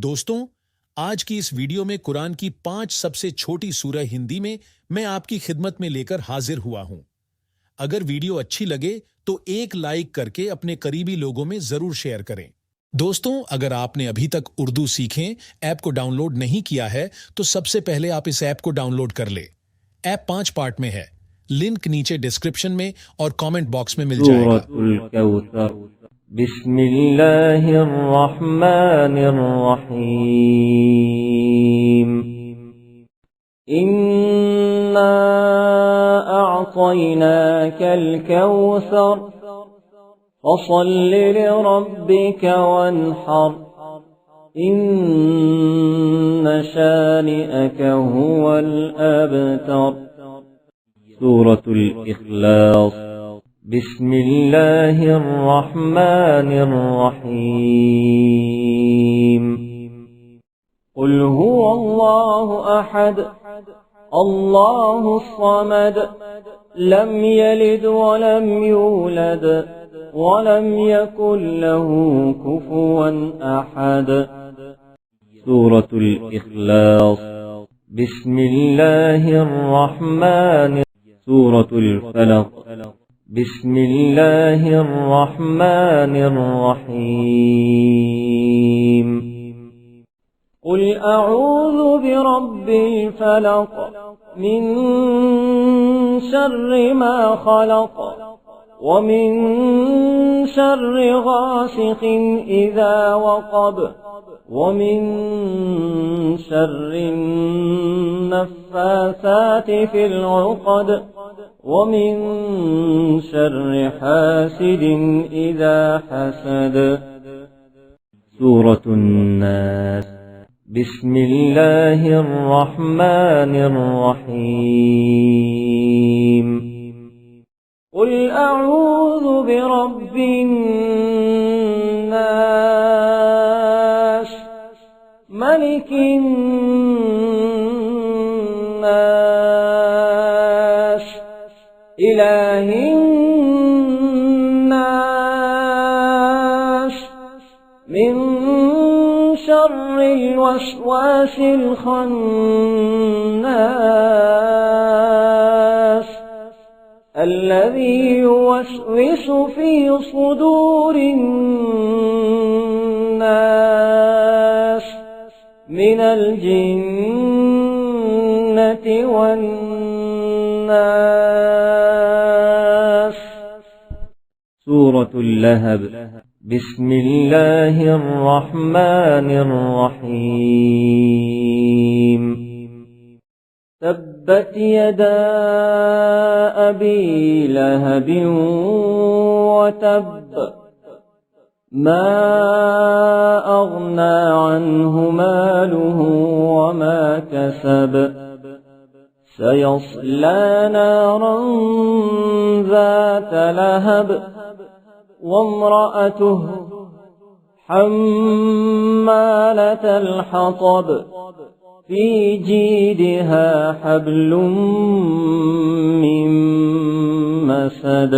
दोस्तों, आज की इस वीडियो में कुरान की 5 सबसे छोटी सूरह हिंदी में मैं आपकी खिदमत में लेकर हाजिर हुआ हूं। अगर वीडियो अच्छी लगे तो एक लाइक करके अपने करीबी लोगों में जरूर शेयर करें। दोस्तों, अगर आपने अभी तक उर्दू सीखें ऐप को डाउनलोड नहीं किया है तो सबसे पहले आप इस ऐप को डाउनलोड कर ले। ऐप 5 पार्ट में है, लिंक नीचे डिस्क्रिप्शन में और कमेंट बॉक्स में मिल जाएगा। सूरतुल कौसर। बिस्मिल्लाहिर रहमानिर रहीम। इन्ना अअतैनाकल कौसर फसल्लि लिरब्बिक वन्हर इन्न शानिअक हुवल अबतर। सूरतुल इखलास। बिस्मिल्लाहिर रहमानिर रहीम। कुल हुवल्लाहु अहद अल्लाहुस समद लम यलिद वलम यूलद वलम यकुल लहू कुफुवन अहद। सूरतुल इखलास। बिस्मिल्लाहिर रहमानिर। सूरतुल फलक। बिस्मिल्लाहिर रहमानिर रहीम। कुल अऊज़ु बिरब्बिल फलक मिन शर्रि मा खलक व मिन शर्रि गासिकिन इज़ा वक़ब व मिन शर्रि नफ़्फ़ासाति फिल उक़द व मिन शर्रि हासिदिन इज़ा हसद। सूरतुन नास। बिस्मिल्लाहिर रहमानिर रहीम। कुल अऊज़ु बिरब्बिन नास मलिकिन नास इलाहिन नास मिन शर्रिल वस्वासिल खन्नास الذي يوسوس في صدور الناس من الجنة والناس. سورة اللهب. بسم الله الرحمن الرحيم. تبت يدا أبي لهب وتب ما أغنى عنه ماله وما كسب سيصلى نارا ذات لهب وامرأته حمالة الحطب في جيدها حبل من مسد.